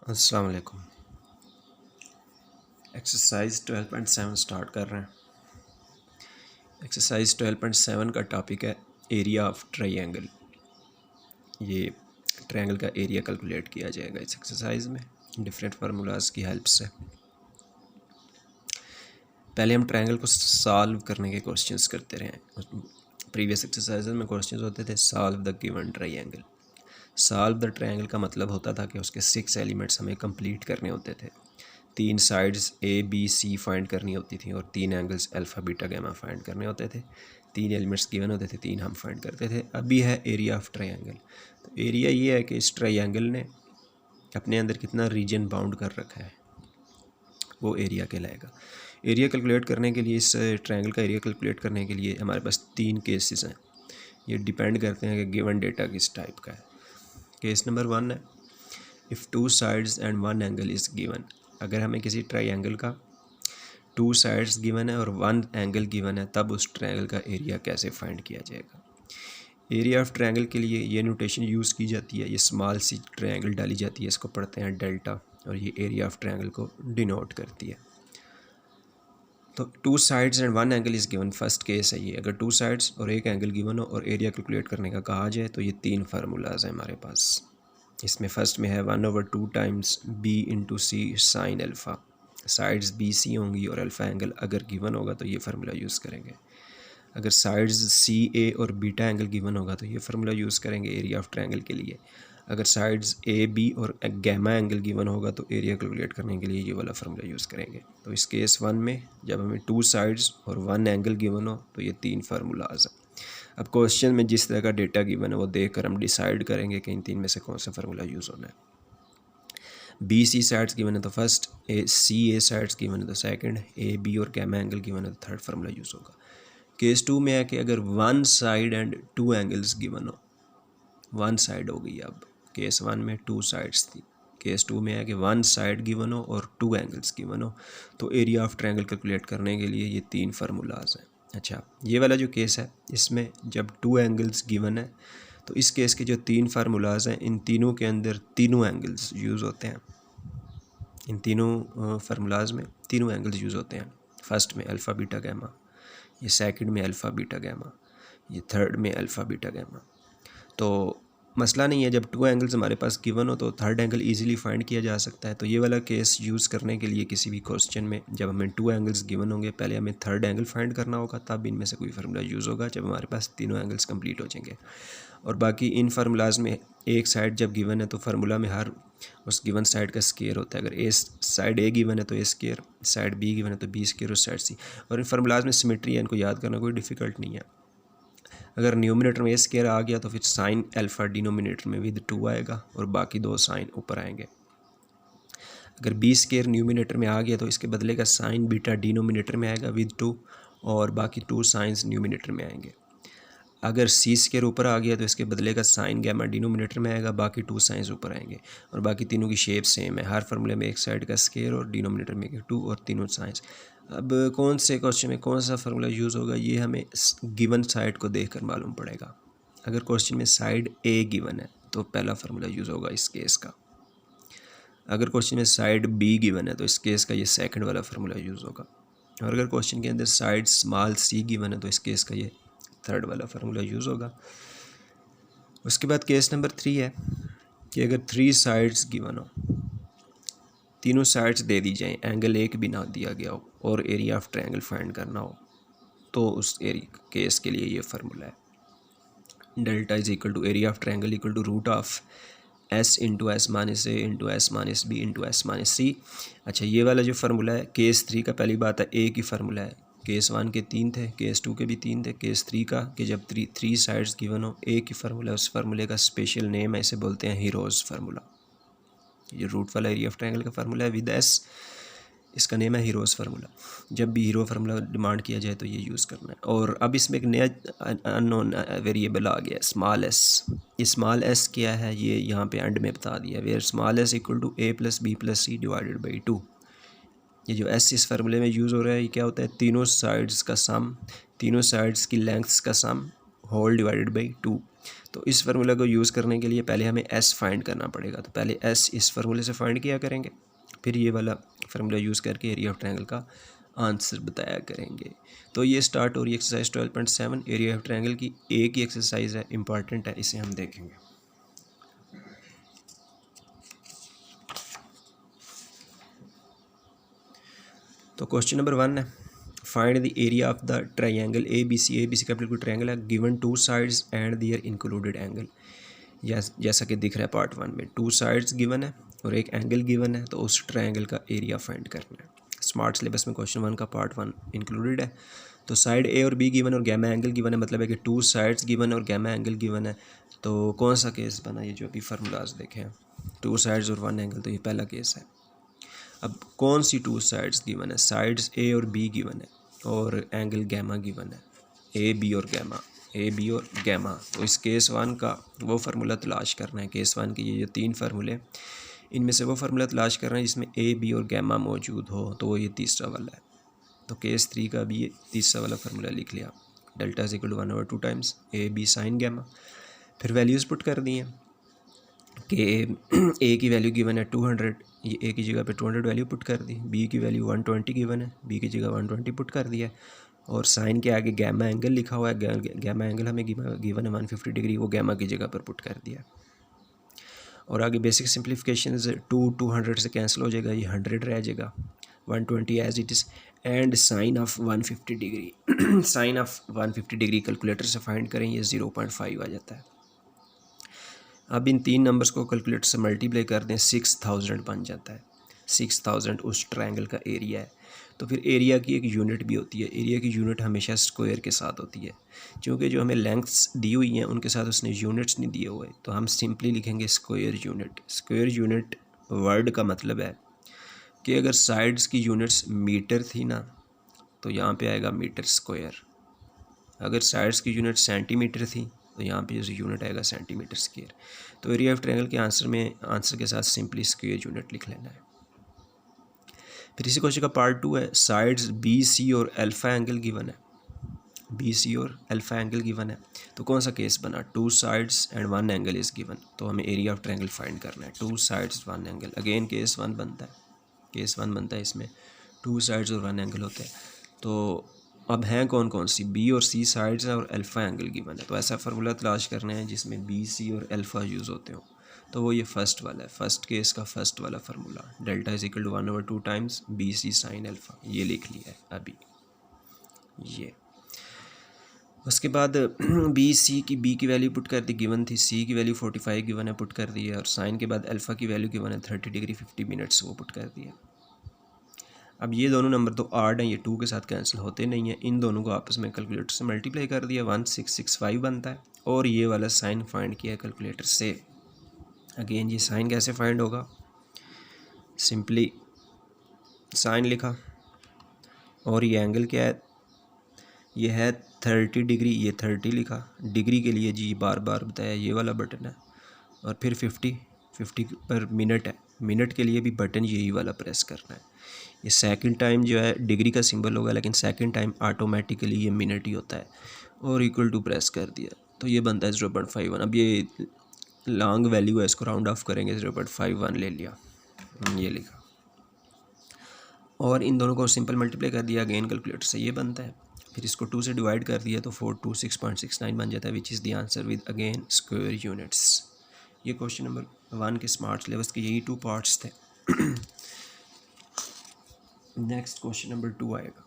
अस्सलाम वालेकुम। Exercise 12.7 start कर रहे हैं। एक्सरसाइज 12.7 का टॉपिक है एरिया ऑफ ट्रायंगल। ये ट्रायंगल का एरिया कैलकुलेट किया जाएगा इस एक्सरसाइज में डिफरेंट फार्मूलाज की हेल्प से। पहले हम ट्रायंगल को सॉल्व करने के क्वेश्चंस करते रहे। प्रीवियस एक्सरसाइज में क्वेश्चंस होते थे solve the given triangle. Solve the triangle का मतलब होता था कि उसके 6 एलिमेंट्स हमें कंप्लीट करने होते थे। 3 sides A B C find करनी होती थी और 3 angles alpha beta gamma find करने होते थे। 3 एलिमेंट्स गिवन होते थे, 3 हम फाइंड करते थे। अभी है एरिया ऑफ ट्रायंगल। तो एरिया ये है कि इस ट्रायंगल ने अपने अंदर कितना रीजन बाउंड कर रखा है, वो एरिया कहलाएगा। एरिया कैलकुलेट करने के लिए, इस ट्रायंगल का एरिया कैलकुलेट करने के लिए हमारे पास 3 केसेस हैं। ये डिपेंड करते हैं कि गिवन डेटा किस टाइप का है। केस नंबर 1 है, if 2 sides and 1 angle is given. अगर हमें किसी ट्रायंगल का 2 साइड्स गिवन है और 1 एंगल गिवन है, तब उस ट्रायंगल का एरिया कैसे फाइंड किया जाएगा। एरिया ऑफ ट्रायंगल के लिए ये नोटेशन यूज़ की जाती है। ये स्मॉल सी ट्रायंगल डाली जाती है, इसको पढ़ते हैं डेल्टा, और ये एरिया ऑफ ट्रायंगल को डिनोट करती है। तो 2 sides and 1 angle is given, first case है ये। अगर 2 साइड्स और 1 एंगल गिवन हो और एरिया कैलकुलेट करने का कहा जाए तो ये 3 फार्मूलाज हैं हमारे पास। इसमें फर्स्ट में है 1/2 times b into c sine alpha. Sides b c होंगी और अल्फ़ा एंगल अगर गिवन होगा तो ये फार्मूला यूज़ करेंगे। अगर साइड्स सी ए और बीटा एंगल गिवन होगा तो ये फार्मूला यूज़ करेंगे एरिया ऑफ ट्रायंगल के लिए। अगर साइड्स ए बी और गैमा एंगल गिवन होगा तो एरिया कैलकुलेट करने के लिए ये वाला फार्मूला यूज़ करेंगे। तो इस केस 1 में जब हमें 2 साइड्स और 1 एंगल गिवन हो तो ये 3 फार्मूलाज हैं। अब क्वेश्चन में जिस तरह का डेटा गिवन है वो देखकर हम डिसाइड करेंगे कि इन 3 में से कौन सा फार्मूला यूज़ होना है। बी सी साइड्स गिवन है तो फर्स्ट, ए साइड्स गिवन है तो सेकंड, ए बी और गैमा एंगल गिवन है तो थर्ड फार्मूला यूज़ होगा। केस 2 में है कि अगर 1 साइड एंड 2 एंगल्स गिवन हो, 1 साइड हो गई। अब केस 1 में 2 साइड्स थी, केस 2 में है कि 1 साइड गिवन हो और 2 एंगल्स गिवन हो। तो एरिया ऑफ ट्रायंगल कैलकुलेट करने के लिए ये 3 फार्मूलाज हैं। अच्छा, ये वाला जो केस है इसमें जब 2 एंगल्स गिवन है तो इस केस के जो 3 फार्मूलाज हैं, इन तीनों के अंदर तीनों एंगल्स यूज़ होते हैं। इन तीनों फार्मूलाज में तीनों एंगल्स यूज़ होते हैं। फर्स्ट में अल्फ़ा बीटा गैमा, ये सेकंड में अल्फ़ा बीटा गैमा, ये थर्ड में अल्फ़ा बीटा गैमा। तो मसला नहीं है, जब 2 एंगल्स हमारे पास गिवन हो तो थर्ड एंगल इजीली फाइंड किया जा सकता है। तो ये वाला केस यूज़ करने के लिए किसी भी क्वेश्चन में जब हमें 2 एंगल्स गिवन होंगे, पहले हमें थर्ड एंगल फाइंड करना होगा, तब इनमें से कोई फार्मूला यूज़ होगा जब हमारे पास तीनों एंगल्स कंप्लीट हो जाएंगे। और बाकी इन फार्मूलाज में एक साइड जब गिवन है तो फार्मूला में हर उस गिवन साइड का स्केयर होता है। अगर ए साइड ए गिवन है तो ए स्केयर, साइड बी गिवन है तो बी स्केयर, उस साइड सी। और इन फार्मूलाज में सिमेट्री है, इनको याद करना कोई डिफ़िकल्ट नहीं है। अगर न्यूमिनेटर में ए स्केयर आ गया तो फिर साइन अल्फ़ा डिनोमिनेटर में विद 2 आएगा और बाकी 2 साइन ऊपर आएंगे। अगर बी स्केयर न्यूमिनेटर में आ गया तो इसके बदले का साइन बीटा डिनोमिनेटर में आएगा विद 2 और बाकी 2 साइंस न्यूमिनेटर में आएंगे। अगर सी स्केयर ऊपर आ गया तो इसके बदले का साइन गैमा डिनोमिनेटर में आएगा, बाकी 2 साइंस ऊपर आएंगे। और बाकी तीनों की शेप सेम है, हर फार्मूले में एक साइड का स्केयर और डिनोमिनेटर में 2 और तीनों साइंस। अब कौन से क्वेश्चन में कौन सा फार्मूला यूज़ होगा ये हमें गिवन साइड को देखकर मालूम पड़ेगा। अगर क्वेश्चन में साइड ए गिवन है तो पहला फार्मूला यूज़ होगा इस केस का। अगर क्वेश्चन में साइड बी गिवन है तो इस केस का ये सेकंड वाला फार्मूला यूज़ होगा। और अगर क्वेश्चन के अंदर साइड स्मॉल सी गिवन है तो इस केस का ये थर्ड वाला फार्मूला यूज़ होगा। उसके बाद केस नंबर 3 है कि अगर 3 साइड्स गिवन हो, तीनों साइड्स दे दी जाएँ, एंगल एक भी ना दिया गया हो और एरिया ऑफ ट्रायंगल फाइंड करना हो, तो उस एरिया केस के लिए ये फार्मूला है। Delta is equal to area of triangle equal to root of s into s minus a into s minus b into s minus c. अच्छा, ये वाला जो फार्मूला है केस 3 का, पहली बात है ए की फार्मूला है। केस 1 के 3 थे, केस 2 के भी 3 थे, केस 3 का कि जब 3 साइड्स गिवन हो, ए की फार्मूला, उस फार्मूले का स्पेशल नेम है, इसे बोलते हैं हीरोज़ फार्मूला। ये रूट वाला एरिया ऑफ ट्रायंगल का फार्मूला है विद एस, इसका नेम है हीरोज़ फार्मूला। जब भी हीरो फार्मूला डिमांड किया जाए तो ये यूज़ करना है। और अब इसमें एक नया अननोन वेरिएबल आ गया, स्मॉल एस। ये स्मॉल एस क्या है ये यहाँ पे एंड में बता दिया, where small S equal to A plus B plus C divided by 2। ये जो एस इस फार्मूले में यूज़ हो रहा है, ये क्या होता है, तीनों साइड्स का सम, तीनों साइड्स की लेंथ्स का सम होल डिवाइडेड बाई 2। तो इस फार्मूला को यूज़ करने के लिए पहले हमें एस फाइंड करना पड़ेगा। तो पहले एस इस फार्मूले से फाइंड किया करेंगे, फिर ये वाला फार्मूला यूज़ करके एरिया ऑफ ट्रायंगल का आंसर बताया करेंगे। तो ये स्टार्ट हो रही है एक्सरसाइज 12.7। एरिया ऑफ ट्रायंगल की एक ही एक्सरसाइज है, इंपॉर्टेंट है, इसे हम देखेंगे। तो क्वेश्चन नंबर 1 है, find the area of the triangle A B C capital कोई ट्रायंगल है, given 2 sides and their included angle. जैसा कि दिख रहा है पार्ट 1 में 2 साइड्स गिवन है और एक एंगल गिवन है, तो उस ट्रायंगल का एरिया फाइंड करना है। स्मार्ट सिलेबस में क्वेश्चन 1 का पार्ट 1 इंक्लूडेड है। तो साइड ए और बी गिवन और गैमा एंगल गिवन है, मतलब है कि 2 साइड्स गिवन और गैमा एंगल गिवन है। तो कौन सा केस बना, ये जो अभी फार्मूलाज देखे हैं, 2 साइड्स और 1 एंगल, तो ये पहला केस है। अब कौन सी 2 साइड्स गिवन है, साइड्स ए और बी गिवन है और एंगल गैमा गिवन है, ए बी और गैमा। तो इस केस 1 का वो फार्मूला तलाश करना है। केस 1 के ये जो 3 फार्मूले, इनमें से वो फार्मूला तलाश करना है जिसमें ए बी और गैमा मौजूद हो, तो वो ये तीसरा वाला है। तो केस 3 का भी ये तीसरा वाला फार्मूला लिख लिया, delta is equal to 1/2 times A B sine gamma. फिर वैल्यूज़ पुट कर दी हैं कि ए की वैल्यू गिवन है 200, ये ए की जगह पे 200 वैल्यू पुट कर दी, बी की वैल्यू 120 गिवन है, बी की जगह 120 पुट कर दिया, और साइन के आगे गैमा एंगल लिखा हुआ है, गैमा एंगल हमें गिवन है 150 डिग्री, वो गैमा की जगह पर पुट कर दिया। और आगे बेसिक सिंप्लीफिकेशन 200 से कैंसिल हो जाएगा, ये 100 रह जाएगा, 120 as it is, and sine of 150 degree sine of 150 degree calculator से फाइंड करें, ये 0.5 आ जाता है। अब इन 3 नंबर्स को कैलकुलेटर से मल्टीप्लाई कर दें, 6000 बन जाता है। 6000 उस ट्रायंगल का एरिया है। तो फिर एरिया की एक यूनिट भी होती है, एरिया की यूनिट हमेशा स्क्वायर के साथ होती है, क्योंकि जो हमें लेंथ्स दी हुई हैं उनके साथ उसने यूनिट्स नहीं दिए हुए, तो हम सिंपली लिखेंगे square unit. Square unit word का मतलब है कि अगर साइड्स की यूनिट्स मीटर थी ना, तो यहाँ पे आएगा मीटर स्क्वायर। अगर साइड्स की यूनिट सेंटीमीटर थी, तो यहाँ पे जो यूनिट आएगा सेंटीमीटर स्क्वायर। तो एरिया ऑफ ट्रायंगल के आंसर के साथ सिंपली स्क्वायर यूनिट लिख लेना है। फिर इसी क्वेश्चन का पार्ट 2 है, साइड्स बी सी और अल्फा एंगल गिवन है, बी सी और अल्फा एंगल गिवन है। तो कौन सा केस बना, 2 sides and 1 angle is given, तो हमें एरिया ऑफ ट्रायंगल फाइंड करना है। 2 साइड्स 1 एंगल, अगेन केस 1 बनता है, इसमें 2 साइड्स और 1 एंगल होते हैं। तो अब हैं कौन कौन सी, बी और सी साइड्स हैं और अल्फा एंगल गिवन है। तो ऐसा फार्मूला तलाश करना है जिसमें बी सी और अल्फा यूज़ होते हो, तो वो ये फर्स्ट वाला है, फर्स्ट केस का फर्स्ट वाला formula, delta is equal to 1/2 times B C sine alpha, ये लिख लिया है अभी ये। उसके बाद बी की वैल्यू पुट कर दी, गिवन थी, सी की वैल्यू 45 गिवन है, पुट कर दी है, और साइन के बाद अल्फ़ा की वैल्यू गिवन है 30 डिग्री 50 मिनट्स, वो पुट कर दिया। अब ये दोनों नंबर तो आड हैं, ये 2 के साथ कैंसिल होते नहीं हैं, इन दोनों को आपस में कैलकुलेटर से मल्टीप्लाई कर दिया, 1665 बनता है, और ये वाला साइन फाइंड किया कैलकुलेटर से। अगेन ये साइन कैसे फाइंड होगा, सिंपली साइन लिखा, और ये एंगल क्या है, ये है 30 डिग्री, ये 30 लिखा, डिग्री के लिए जी बार बार बताया ये वाला बटन है, और फिर 50 पर मिनट है, मिनट के लिए भी बटन यही वाला प्रेस करना है। ये सेकंड टाइम जो है डिग्री का सिंबल होगा, लेकिन सेकंड टाइम ऑटोमेटिकली ये मिनट ही होता है, और इक्वल टू प्रेस कर दिया, तो ये बनता है 0.51। अब ये लॉन्ग वैल्यू है, इसको राउंड ऑफ करेंगे, 0.51 ले लिया, ये लिखा, और इन दोनों को सिंपल मल्टीप्लाई कर दिया, अगेन कैलकुलेटर से ये बनता है। फिर इसको 2 से डिवाइड कर दिया तो 426.69 बन जाता है, which is the answer with again square units. ये क्वेश्चन नंबर 1 के स्मार्ट सिलेबस के यही 2 पार्ट्स थे। नेक्स्ट क्वेश्चन नंबर 2 आएगा।